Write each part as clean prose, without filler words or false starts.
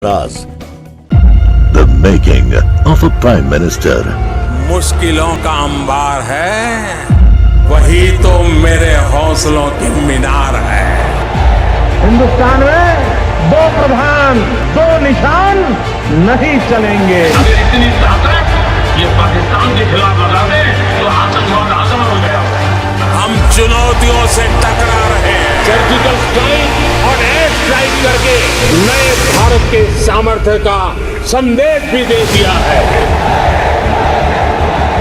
Raj the making of a prime minister. मुश्किलों का अंबार है, वही तो मेरे हौसलों की मीनार है। हिंदुस्तान में दो प्रधान दो निशान नहीं चलेंगे। अगर इतनी ताकत ये पाकिस्तान के खिलाफ लगा दे तो आतंकवाद आसान हो गया। हम चुनौतियों से टकरा रहे हैं। सर्जिकल स्ट्राइक और एयर स्ट्राइक करके नए भारत के सामर्थ्य का संदेश भी दे दिया है।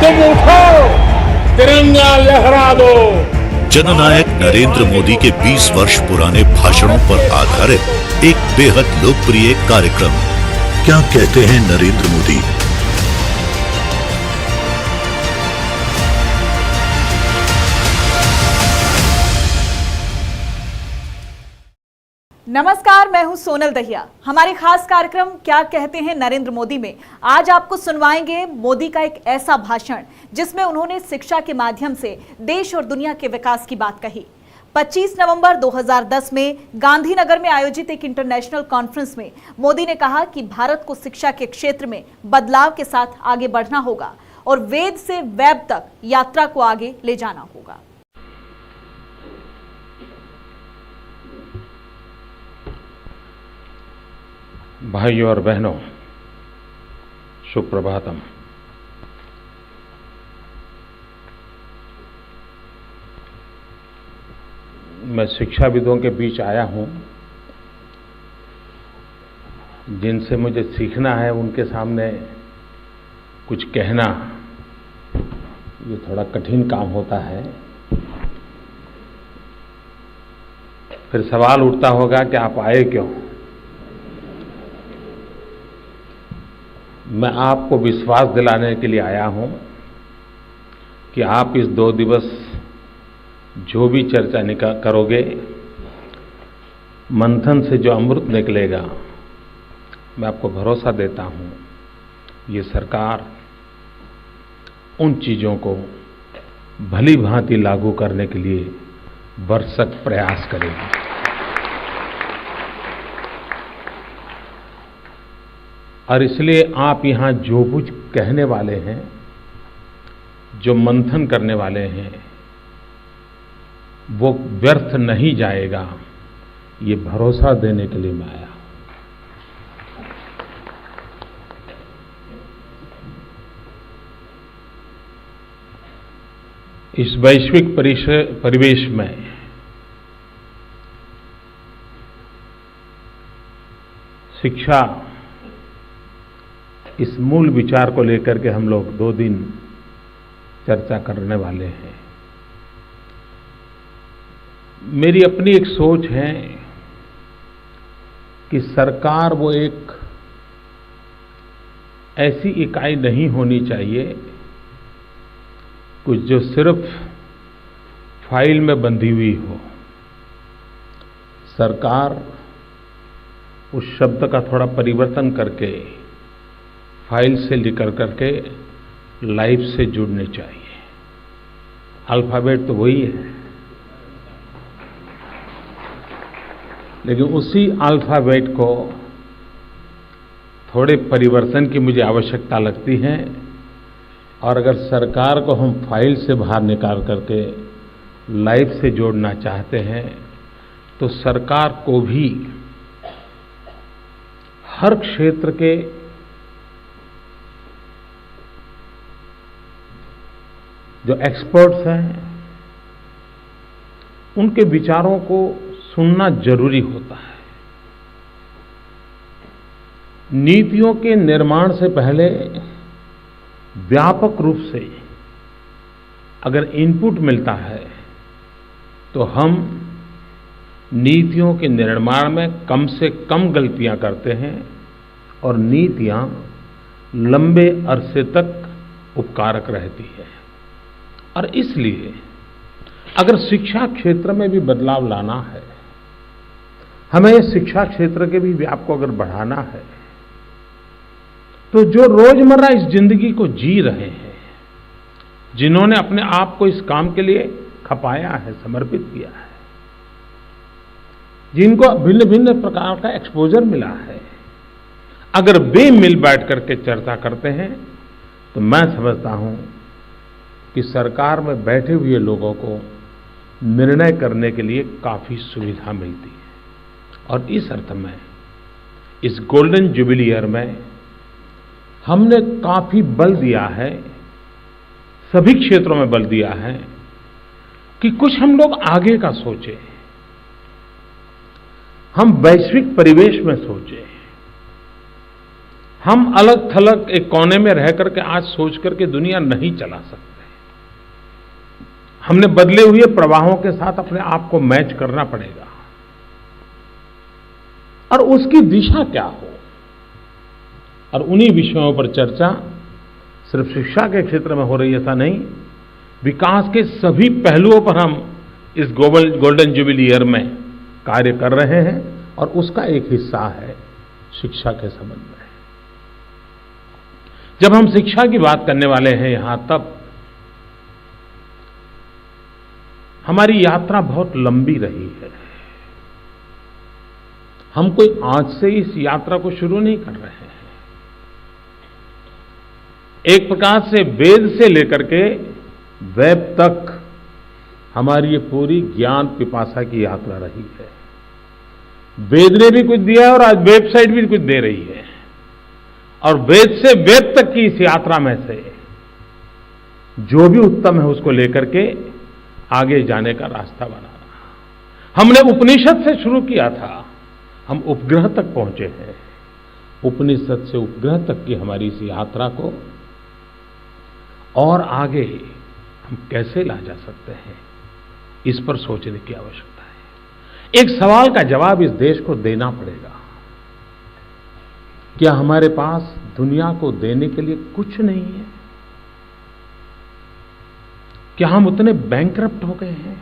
तुम उठो, तिरंगा लहरा दो। जननायक नरेंद्र मोदी के 20 वर्ष पुराने भाषणों पर आधारित एक बेहद लोकप्रिय कार्यक्रम क्या कहते हैं नरेंद्र मोदी। नमस्कार, मैं हूं सोनल दहिया। हमारे खास कार्यक्रम क्या कहते हैं नरेंद्र मोदी में आज आपको सुनवाएंगे मोदी का एक ऐसा भाषण जिसमें उन्होंने शिक्षा के माध्यम से देश और दुनिया के विकास की बात कही। 25 नवंबर 2010 में गांधीनगर में आयोजित एक इंटरनेशनल कॉन्फ्रेंस में मोदी ने कहा कि भारत को शिक्षा के क्षेत्र में बदलाव के साथ आगे बढ़ना होगा और वेद से वैब तक यात्रा को आगे ले जाना होगा। भाइयों और बहनों, सुप्रभातम। मैं शिक्षाविदों के बीच आया हूं, जिनसे मुझे सीखना है उनके सामने कुछ कहना ये थोड़ा कठिन काम होता है। फिर सवाल उठता होगा कि आप आए क्यों। मैं आपको विश्वास दिलाने के लिए आया हूं कि आप इस 2 दिवस जो भी चर्चा करोगे, मंथन से जो अमृत निकलेगा, मैं आपको भरोसा देता हूं ये सरकार उन चीजों को भली भांति लागू करने के लिए भरसक प्रयास करेगी। और इसलिए आप यहां जो कुछ कहने वाले हैं, जो मंथन करने वाले हैं, वो व्यर्थ नहीं जाएगा, ये भरोसा देने के लिए मैं आया। इस वैश्विक परिवेश में शिक्षा इस मूल विचार को लेकर के हम लोग 2 दिन चर्चा करने वाले हैं। मेरी अपनी एक सोच है कि सरकार वो एक ऐसी इकाई नहीं होनी चाहिए कुछ जो सिर्फ फाइल में बंधी हुई हो। सरकार उस शब्द का थोड़ा परिवर्तन करके फाइल से निकल करके लाइफ से जुड़ने चाहिए। अल्फाबेट तो वही है, लेकिन उसी अल्फाबेट को थोड़े परिवर्तन की मुझे आवश्यकता लगती है। और अगर सरकार को हम फाइल से बाहर निकाल करके लाइफ से जोड़ना चाहते हैं तो सरकार को भी हर क्षेत्र के जो एक्सपर्ट्स हैं उनके विचारों को सुनना जरूरी होता है। नीतियों के निर्माण से पहले व्यापक रूप से अगर इनपुट मिलता है तो हम नीतियों के निर्माण में कम से कम गलतियां करते हैं और नीतियां लंबे अरसे तक उपकारक रहती है। और इसलिए अगर शिक्षा क्षेत्र में भी बदलाव लाना है, हमें शिक्षा क्षेत्र के भी व्याप को अगर बढ़ाना है, तो जो रोजमर्रा इस जिंदगी को जी रहे हैं, जिन्होंने अपने आप को इस काम के लिए खपाया है, समर्पित किया है, जिनको भिन्न भिन्न प्रकार का एक्सपोजर मिला है, अगर वे मिल बैठ करके चर्चा करते हैं तो मैं समझता हूं कि सरकार में बैठे हुए लोगों को निर्णय करने के लिए काफी सुविधा मिलती है। और इस अर्थ में इस गोल्डन जुबिली ईयर में हमने काफी बल दिया है, सभी क्षेत्रों में बल दिया है कि कुछ हम लोग आगे का सोचें, हम वैश्विक परिवेश में सोचें। हम अलग थलग एक कोने में रह करके आज सोच करके दुनिया नहीं चला सकते। हमने बदले हुए प्रवाहों के साथ अपने आप को मैच करना पड़ेगा और उसकी दिशा क्या हो। और उन्हीं विषयों पर चर्चा सिर्फ शिक्षा के क्षेत्र में हो रही है ऐसा नहीं, विकास के सभी पहलुओं पर हम इस गोल्डन जुबिली ईयर में कार्य कर रहे हैं और उसका एक हिस्सा है शिक्षा के संबंध में। जब हम शिक्षा की बात करने वाले हैं यहां, तब हमारी यात्रा बहुत लंबी रही है। हम कोई आज से इस यात्रा को शुरू नहीं कर रहे हैं। एक प्रकार से वेद से लेकर के वेब तक हमारी ये पूरी ज्ञान पिपासा की यात्रा रही है। वेद ने भी कुछ दिया और आज वेबसाइट भी कुछ दे रही है। और वेद से वेब तक की इस यात्रा में से जो भी उत्तम है उसको लेकर के आगे जाने का रास्ता बनाना। हमने उपनिषद से शुरू किया था, हम उपग्रह तक पहुंचे हैं। उपनिषद से उपग्रह तक की हमारी इस यात्रा को और आगे हम कैसे ला जा सकते हैं, इस पर सोचने की आवश्यकता है। एक सवाल का जवाब इस देश को देना पड़ेगा। क्या हमारे पास दुनिया को देने के लिए कुछ नहीं है? क्या हम उतने बैंकरप्ट हो गए हैं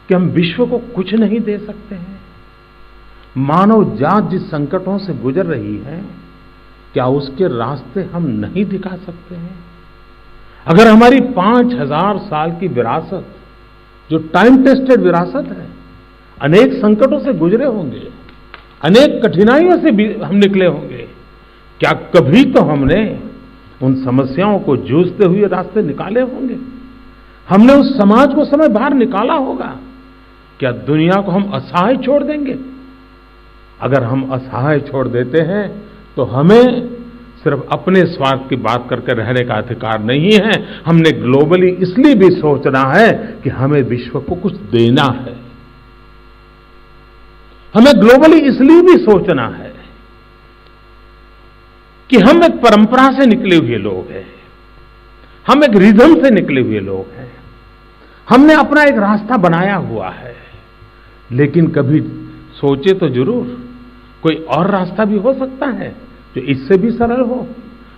कि हम विश्व को कुछ नहीं दे सकते हैं? मानव जात जिस संकटों से गुजर रही है, क्या उसके रास्ते हम नहीं दिखा सकते हैं? अगर हमारी 5000 साल की विरासत, जो टाइम टेस्टेड विरासत है, अनेक संकटों से गुजरे होंगे, अनेक कठिनाइयों से भी हम निकले होंगे, क्या कभी तो हमने उन समस्याओं को जूझते हुए रास्ते निकाले होंगे? हमने उस समाज को समय बाहर निकाला होगा? क्या दुनिया को हम असहाय छोड़ देंगे? अगर हम असहाय छोड़ देते हैं तो हमें सिर्फ अपने स्वार्थ की बात करके रहने का अधिकार नहीं है। हमने ग्लोबली इसलिए भी सोचना है कि हमें विश्व को कुछ देना है। हमें ग्लोबली इसलिए भी सोचना है कि हम एक परंपरा से निकले हुए लोग हैं, हम एक रिदम से निकले हुए लोग हैं, हमने अपना एक रास्ता बनाया हुआ है। लेकिन कभी सोचे तो जरूर, कोई और रास्ता भी हो सकता है जो इससे भी सरल हो,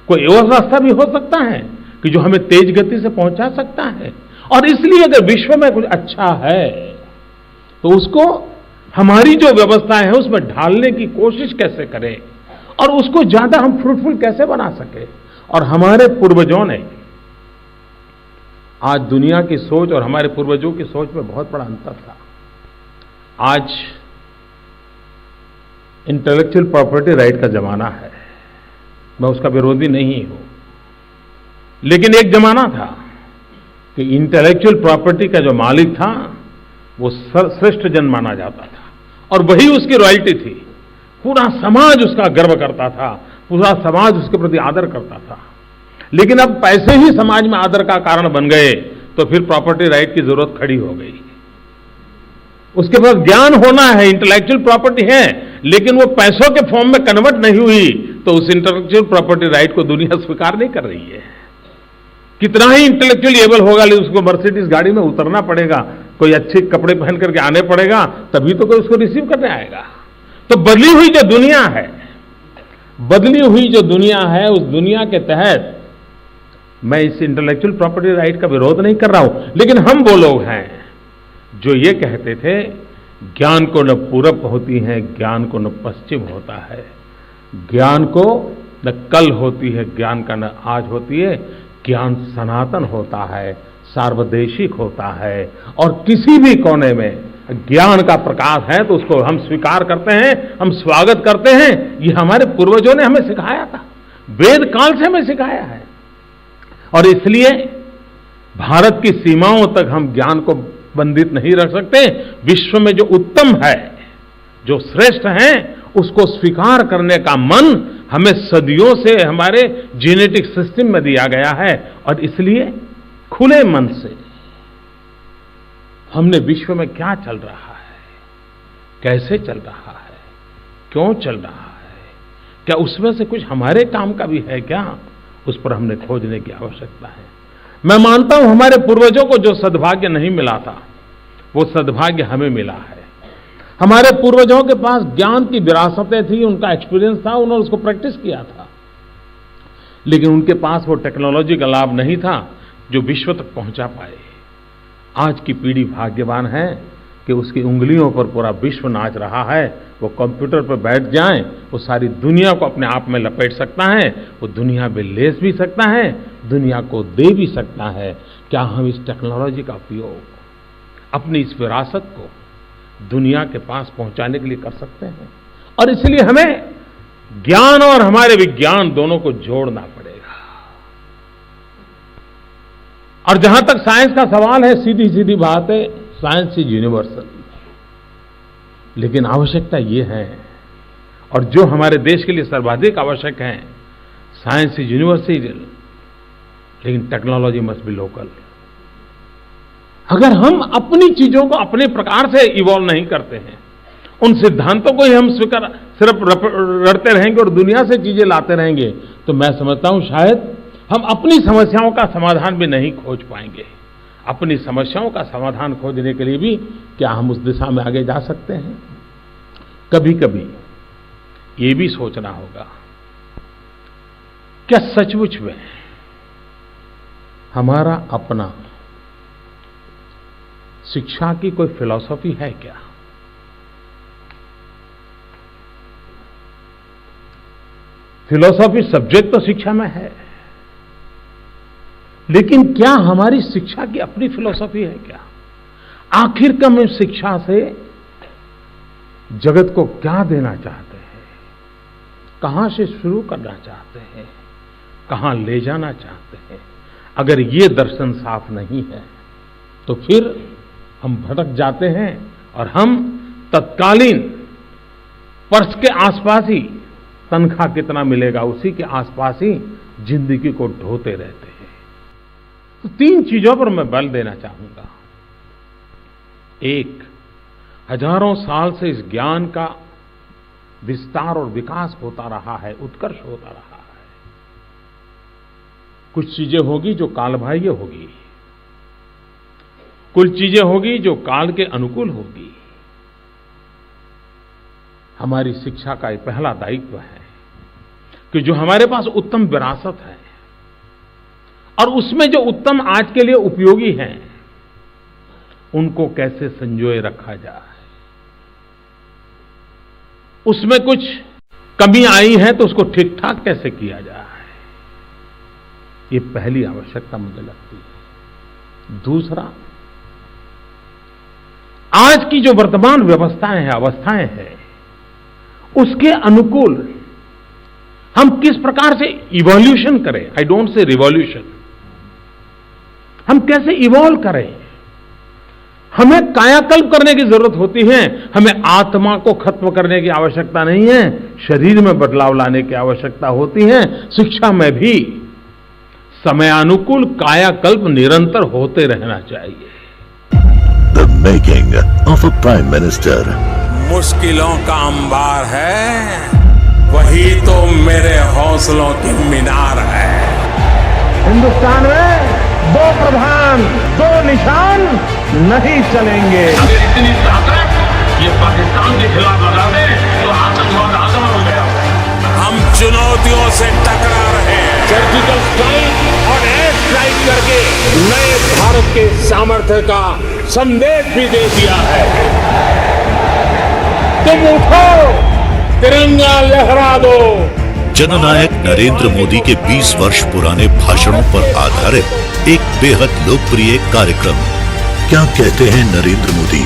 कोई और रास्ता भी हो सकता है कि जो हमें तेज गति से पहुंचा सकता है। और इसलिए अगर विश्व में कुछ अच्छा है तो उसको हमारी जो व्यवस्थाएं है उसमें ढालने की कोशिश कैसे करें और उसको ज्यादा हम फ्रूटफुल कैसे बना सके। और हमारे पूर्वजों ने, आज दुनिया की सोच और हमारे पूर्वजों की सोच में बहुत बड़ा अंतर था। आज इंटेलेक्चुअल प्रॉपर्टी राइट का जमाना है, मैं उसका विरोधी नहीं हूं, लेकिन एक जमाना था कि इंटेलेक्चुअल प्रॉपर्टी का जो मालिक था वो श्रेष्ठ जन माना जाता था और वही उसकी रॉयल्टी थी। पूरा समाज उसका गर्व करता था, पूरा समाज उसके प्रति आदर करता था। लेकिन अब पैसे ही समाज में आदर का कारण बन गए तो फिर प्रॉपर्टी राइट की जरूरत खड़ी हो गई। उसके पास ज्ञान होना है, इंटेलेक्चुअल प्रॉपर्टी है, लेकिन वो पैसों के फॉर्म में कन्वर्ट नहीं हुई तो उस इंटेलेक्चुअल प्रॉपर्टी राइट को दुनिया स्वीकार नहीं कर रही है। कितना ही इंटेलेक्चुअली एबल होगा, लेकिन उसको मर्सिडीज गाड़ी में उतरना पड़ेगा, कोई अच्छे कपड़े पहन करके आने पड़ेगा, तभी तो कोई उसको रिसीव करने आएगा। तो बदली हुई जो दुनिया है, बदली हुई जो दुनिया है, उस दुनिया के तहत मैं इस इंटेलेक्चुअल प्रॉपर्टी राइट का विरोध नहीं कर रहा हूं, लेकिन हम वो लोग हैं जो ये कहते थे ज्ञान को न पूरब होती है, ज्ञान को न पश्चिम होता है, ज्ञान को न कल होती है, ज्ञान का न आज होती है, ज्ञान सनातन होता है, सार्वदेशिक होता है और किसी भी कोने में ज्ञान का प्रकाश है तो उसको हम स्वीकार करते हैं, हम स्वागत करते हैं। ये हमारे पूर्वजों ने हमें सिखाया था, वेद काल से हमें सिखाया है। और इसलिए भारत की सीमाओं तक हम ज्ञान को बंधित नहीं रख सकते। विश्व में जो उत्तम है, जो श्रेष्ठ है, उसको स्वीकार करने का मन हमें सदियों से हमारे जेनेटिक सिस्टम में दिया गया है। और इसलिए खुले मन से हमने विश्व में क्या चल रहा है, कैसे चल रहा है, क्यों चल रहा है, क्या उसमें से कुछ हमारे काम का भी है क्या, उस पर हमने खोजने की आवश्यकता है। मैं मानता हूं हमारे पूर्वजों को जो सद्भाग्य नहीं मिला था, वो सद्भाग्य हमें मिला है। हमारे पूर्वजों के पास ज्ञान की विरासतें थी, उनका एक्सपीरियंस था, उन्होंने उसको प्रैक्टिस किया था, लेकिन उनके पास वो टेक्नोलॉजी का लाभ नहीं था जो विश्व तक पहुंचा पाए। आज की पीढ़ी भाग्यवान है कि उसकी उंगलियों पर पूरा विश्व नाच रहा है। वो कंप्यूटर पर बैठ जाएं, वो सारी दुनिया को अपने आप में लपेट सकता है, वो दुनिया में ले भी सकता है, दुनिया को दे भी सकता है। क्या हम इस टेक्नोलॉजी का उपयोग अपनी इस विरासत को दुनिया के पास पहुंचाने के लिए कर सकते हैं? और इसलिए हमें ज्ञान और हमारे विज्ञान दोनों को जोड़ना पड़ेगा। और जहां तक साइंस का सवाल है, सीधी सीधी बात है, साइंस इज यूनिवर्सल। लेकिन आवश्यकता ये है, और जो हमारे देश के लिए सर्वाधिक आवश्यक है, साइंस इज यूनिवर्सल, लेकिन टेक्नोलॉजी मस्ट बी लोकल। अगर हम अपनी चीजों को अपने प्रकार से इवॉल्व नहीं करते हैं, उन सिद्धांतों को ही हम सिर्फ रटते रहेंगे और दुनिया से चीजें लाते रहेंगे, तो मैं समझता हूं शायद हम अपनी समस्याओं का समाधान भी नहीं खोज पाएंगे। अपनी समस्याओं का समाधान खोजने के लिए भी क्या हम उस दिशा में आगे जा सकते हैं? कभी कभी ये भी सोचना होगा, क्या सचमुच में हमारा अपना शिक्षा की कोई फिलॉसफी है क्या? फिलॉसफी सब्जेक्ट तो शिक्षा में है, लेकिन क्या हमारी शिक्षा की अपनी फिलॉसफी है क्या? आखिर हम इस शिक्षा से जगत को क्या देना चाहते हैं, कहां से शुरू करना चाहते हैं, कहां ले जाना चाहते हैं? अगर ये दर्शन साफ नहीं है तो फिर हम भटक जाते हैं और हम तत्कालीन पर्स के आसपास ही, तनख्वाह कितना मिलेगा उसी के आसपास ही जिंदगी को ढोते रहते हैं। तो 3 चीजों पर मैं बल देना चाहूंगा। एक, हजारों साल से इस ज्ञान का विस्तार और विकास होता रहा है, उत्कर्ष होता रहा है। कुछ चीजें होगी जो कालबाह्य होगी, कुछ चीजें होगी जो काल के अनुकूल होगी। हमारी शिक्षा का एक पहला दायित्व है कि जो हमारे पास उत्तम विरासत है और उसमें जो उत्तम आज के लिए उपयोगी हैं, उनको कैसे संजोए रखा जाए। उसमें कुछ कमी आई है तो उसको ठीक ठाक कैसे किया जाए, ये पहली आवश्यकता मुझे लगती है। दूसरा, आज की जो वर्तमान व्यवस्थाएं हैं, अवस्थाएं हैं, उसके अनुकूल हम किस प्रकार से इवोल्यूशन करें। I don't say revolution. हम कैसे इवॉल्व करें। हमें कायाकल्प करने की जरूरत होती है। हमें आत्मा को खत्म करने की आवश्यकता नहीं है, शरीर में बदलाव लाने की आवश्यकता होती है। शिक्षा में भी समयानुकूल कायाकल्प निरंतर होते रहना चाहिए। The making of a Prime Minister. मुश्किलों का अंबार है, वही तो मेरे हौसलों की मीनार है। हिंदुस्तान में 2 प्रधान 2 निशान नहीं चलेंगे। अगर इतनी ताकत ये पाकिस्तान के खिलाफ लगा दे तो आतंकवाद आसान हो गया। हम चुनौतियों से टकरा रहे हैं। सर्जिकल स्ट्राइक और एयर स्ट्राइक करके नए भारत के सामर्थ्य का संदेश भी दे दिया है। तुम उठो, तिरंगा लहरा दो। जननायक नरेंद्र मोदी के 20 वर्ष पुराने भाषणों पर आधारित एक बेहद लोकप्रिय कार्यक्रम क्या कहते हैं नरेंद्र मोदी।